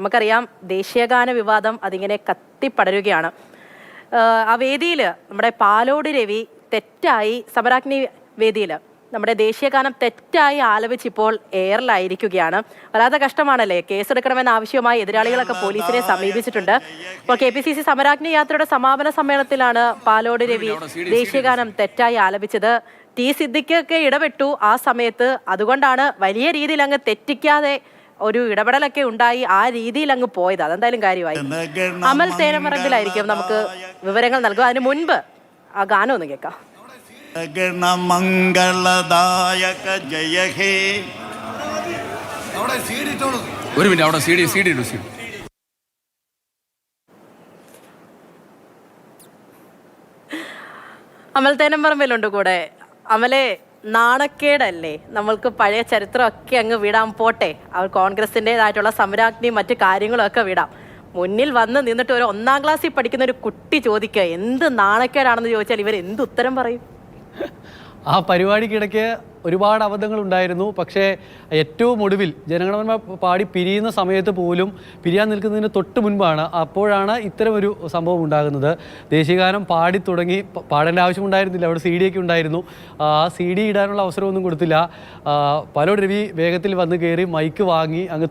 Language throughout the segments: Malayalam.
നമുക്കറിയാം ദേശീയഗാന വിവാദം അതിങ്ങനെ കത്തിപ്പടരുകയാണ്. ആ വേദിയിൽ നമ്മുടെ പാലോട് രവി തെറ്റായി സമരാഗ്നി വേദിയിൽ നമ്മുടെ ദേശീയഗാനം തെറ്റായി ആലപിച്ചിപ്പോൾ എയറിലായിരിക്കുകയാണ്. വല്ലാത്ത കഷ്ടമാണല്ലേ. കേസെടുക്കണമെന്ന ആവശ്യവുമായി എതിരാളികളൊക്കെ പോലീസിനെ സമീപിച്ചിട്ടുണ്ട്. ഇപ്പോൾ KPCC സമരാഗ്നി യാത്രയുടെ സമാപന സമ്മേളനത്തിലാണ് പാലോട് രവി ദേശീയഗാനം തെറ്റായി ആലപിച്ചത്. ടി സിദ്ദിഖൊക്കെ ഇടപെട്ടു ആ സമയത്ത്. അതുകൊണ്ടാണ് വലിയ രീതിയിൽ അങ്ങ് തെറ്റിക്കാതെ ഒരു ഇടപെടലൊക്കെ ഉണ്ടായി ആ രീതിയിൽ അങ്ങ് പോയത്. അതെന്തായാലും കാര്യമായി. അമൽ തേനമറമ്പിലായിരിക്കും നമുക്ക് വിവരങ്ങൾ നൽകുക. അതിന് മുൻപ് ആ ഗാനം ഒന്ന് കേൾക്കാം. മംഗളദായക ജയ ഹേ. ഒരു മിനിറ്റ്, അവിടെ CD ഇടൂ. അമൽ തേനമറമ്പിലുണ്ട് കൂടെ. അമലെ, നാണക്കേടല്ലേ? നമ്മൾക്ക് പഴയ ചരിത്രമൊക്കെ അങ്ങ് വിടാൻ പോട്ടെ. അവർ കോൺഗ്രസിൻ്റെതായിട്ടുള്ള സമരാഗ്നിയും മറ്റു കാര്യങ്ങളൊക്കെ വിടാം. മുന്നിൽ വന്ന് നിന്നിട്ട് ഒരു 1ാം ക്ലാസ്സിൽ പഠിക്കുന്ന ഒരു കുട്ടി ചോദിക്കുക എന്ത് നാണക്കേടാണെന്ന് ചോദിച്ചാൽ ഇവർ എന്ത് ഉത്തരം പറയും? ആ പരിപാടിക്കിടയ്ക്ക് ഒരുപാട് അബദ്ധങ്ങൾ ഉണ്ടായിരുന്നു. പക്ഷേ ഏറ്റവും ഒടുവിൽ ജനഗണമന പാടി പിരിയുന്ന സമയത്ത് പോലും പിരിയാൻ നിൽക്കുന്നതിന് തൊട്ട് മുൻപാണ് അപ്പോഴാണ് ഇത്തരമൊരു സംഭവം ഉണ്ടാകുന്നത്. ദേശീയഗാനം പാടി തുടങ്ങി. പാടേണ്ട ആവശ്യമുണ്ടായിരുന്നില്ല, അവിടെ CD ഒക്കെ ഉണ്ടായിരുന്നു. ആ CD ഇടാനുള്ള അവസരമൊന്നും കൊടുത്തില്ല. പാലോട് രവി വേഗത്തിൽ വന്ന് കയറി മൈക്ക് വാങ്ങി അങ്ങ്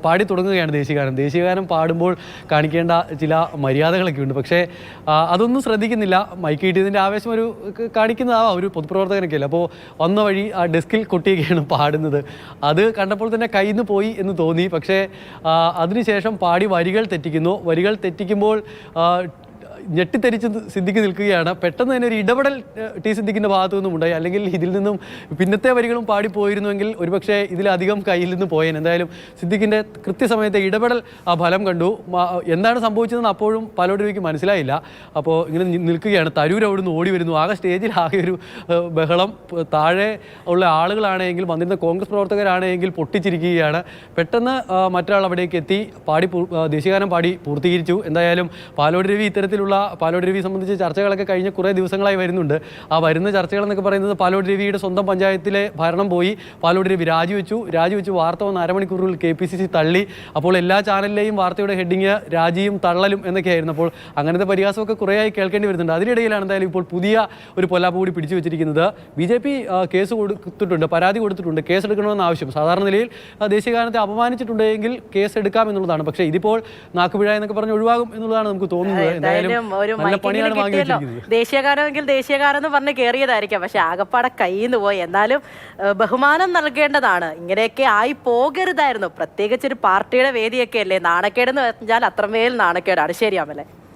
പാടി തുടങ്ങുകയാണ് ദേശീയഗാനം. ദേശീയഗാനം പാടുമ്പോൾ കാണിക്കേണ്ട ചില മര്യാദകളൊക്കെ ഉണ്ട്. പക്ഷേ അതൊന്നും ശ്രദ്ധിക്കുന്നില്ല. മൈക്ക് കിട്ടിയതിൻ്റെ ആവേശം ഒരു കാണിക്കുന്നതാവാം ഒരു പൊതുപ്രവർത്തകനൊക്കെ അല്ലേ. അപ്പോൾ വന്ന വഴി ആ ഡെസ്കിൽ കൊട്ടിയൊക്കെയാണ് പാടുന്നത്. അത് കണ്ടപ്പോൾ തന്നെ കയ്യിൽ നിന്ന് പോയി എന്ന് തോന്നി. പക്ഷേ അതിനുശേഷം പാടി വരികൾ തെറ്റിക്കുന്നു. വരികൾ തെറ്റിക്കുമ്പോൾ ഞെട്ടിത്തെരിച്ച് സിദ്ദിഖ് നിൽക്കുകയാണ്. പെട്ടെന്ന് തന്നെ ഒരു ഇടപെടൽ ടി സിദ്ദിഖിൻ്റെ ഭാഗത്തു നിന്നും ഉണ്ടായി. അല്ലെങ്കിൽ ഇതിൽ നിന്നും പിന്നത്തെ വരികളും പാടിപ്പോയിരുന്നുവെങ്കിൽ ഒരുപക്ഷെ ഇതിലധികം കയ്യിൽ നിന്ന് പോയേനെ. എന്തായാലും സിദ്ദിഖിൻ്റെ കൃത്യസമയത്തെ ഇടപെടൽ ആ ഫലം കണ്ടു. എന്താണ് സംഭവിച്ചതെന്ന് അപ്പോഴും പാലോട് രവിക്ക് മനസ്സിലായില്ല. അപ്പോൾ ഇങ്ങനെ നിൽക്കുകയാണ്. തരൂർ അവിടെ നിന്ന് ഓടി വരുന്നു. ആകെ സ്റ്റേജിൽ ആകെ ഒരു ബഹളം. താഴെ ഉള്ള ആളുകളാണെങ്കിൽ വന്നിരുന്ന കോൺഗ്രസ് പ്രവർത്തകരാണെങ്കിൽ പൊട്ടിച്ചിരിക്കുകയാണ്. പെട്ടെന്ന് മറ്റൊരാൾ അവിടേക്ക് എത്തി ദേശീയഗാനം പാടി പൂർത്തീകരിച്ചു. എന്തായാലും പാലോട് രവി ഇത്തരത്തിലുള്ള പാലോട് രവി സംബന്ധിച്ച് ചർച്ചകളൊക്കെ കഴിഞ്ഞ കുറേ ദിവസങ്ങളായി വരുന്നുണ്ട്. ആ വരുന്ന ചർച്ചകൾ എന്നൊക്കെ പറയുന്നത് പാലോട് രവിയുടെ സ്വന്തം പഞ്ചായത്തിലെ ഭരണം പോയി. പാലോട് രവി രാജിവെച്ചു വാർത്ത വന്ന് അരമണിക്കൂറിൽ KPCC തള്ളി. അപ്പോൾ എല്ലാ ചാനലിലെയും വാർത്തയുടെ ഹെഡിങ് രാജിയും തള്ളലും എന്നൊക്കെയായിരുന്നു. അപ്പോൾ അങ്ങനത്തെ പരിഹാസമൊക്കെ കുറേയായി കേൾക്കേണ്ടി വരുന്നുണ്ട്. അതിനിടയിലാണ് എന്തായാലും ഇപ്പോൾ പുതിയ ഒരു പൊല്ലാപ്പ് കൂടി പിടിച്ചു വെച്ചിരിക്കുന്നത്. BJP കേസ് കൊടുത്തിട്ടുണ്ട്, പരാതി കൊടുത്തിട്ടുണ്ട്, കേസെടുക്കണമെന്ന ആവശ്യം. സാധാരണ നിലയിൽ ദേശീയഗാനത്തെ അപമാനിച്ചിട്ടുണ്ടെങ്കിൽ കേസ് എടുക്കാം എന്നുള്ളതാണ്. പക്ഷേ ഇതിപ്പോൾ നാക്കുപിഴ എന്നൊക്കെ പറഞ്ഞ് ഒഴിവാകും എന്നുള്ളതാണ് നമുക്ക് തോന്നുന്നത്. എന്തായാലും ദേശീയഗാനമെങ്കിൽ ദേശീയഗാനം എന്ന് പറഞ്ഞ് കയറിയതായിരിക്കാം. പക്ഷെ ആകപ്പാടെ കയ്യിൽ നിന്ന് പോയി. എന്നാലും ബഹുമാനം നൽകേണ്ടതാണ്. ഇങ്ങനെയൊക്കെ ആയി പോകരുതായിരുന്നു. പ്രത്യേകിച്ച് ഒരു പാർട്ടിയുടെ വേദിയൊക്കെ അല്ലേ. നാണക്കേടെന്ന് പറഞ്ഞാൽ അത്രമേൽ നാണക്കേടാണ്. ശരിയാമല്ലേ?